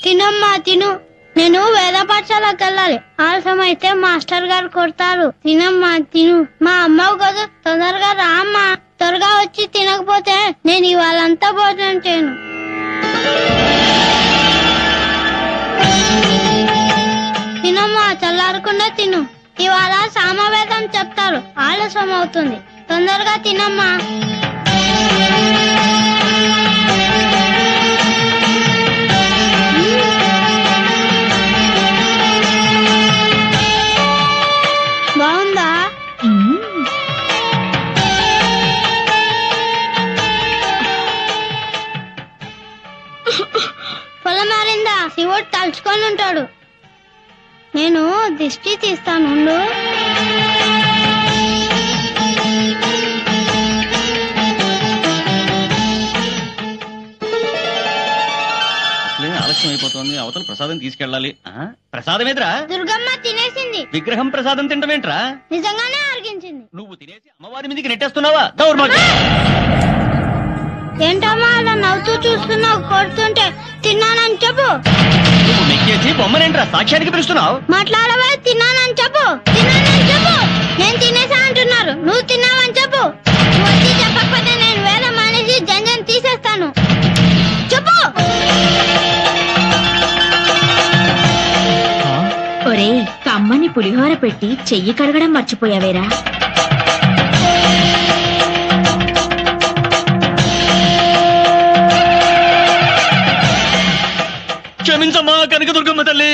తినమ్మా తిను. నేను వేద పాఠశాలకు వెళ్ళాలి. ఆలస్యం అయితే మాస్టర్ గారు కొడతారు. తినమ్మా తిను. మా అమ్మవు కదా, తొందరగా రా అమ్మా. త్వరగా వచ్చి తినకపోతే నేను ఇవాళంతా భోజనం చేయను. తినమ్మా, చల్లారకుండా తిను. ఇవాళ సామవేదం చెప్తారు. ఆలస్యం అవుతుంది. తొందరగా తినమ్మా. బాగుందా? పొలం మారిందా? శివుడు తలుచుకొని ఉంటాడు. నేను దిష్టి తీస్తాను. ఆలస్యం అయిపోతుంది. అవతల ప్రసాదం తీసుకెళ్ళాలి. ప్రసాదం ఏదిరా? దుర్గమ్మ తినేసింది. విగ్రహం ప్రసాదం తింటమేంట్రా? నిజంగానే అరిగించింది. నువ్వు తినేసి అమ్మవారి మీదకి నెట్టేస్తున్నావా? దౌర్భాగ్యం! ఏంటమ్మా అలా నవ్వుతూ చూస్తున్నావు? కొడుతుంటే తిన్నానని చెప్పు. నువ్వు నెక్కేసి బొమ్మనేంట్రా సాక్ష్యానికి పిలుస్తున్నావు? మాట్లాడవా? తిన్నానని చెప్పు. తిన్నానని చెప్పు. నేను తినేసా అంటున్నారు. నువ్వు తిన్నావని చెప్పు. నువ్వు వచ్చి చెప్పకపోతే నేను వేద మానేసి జంజం తీసేస్తాను. చెప్పు. ఒరే, కమ్మని పులిహోర పెట్టి చెయ్యి కడగడం మర్చిపోయావేరా? క్షమించమ్మా కనకదుర్గమ్మ తల్లి.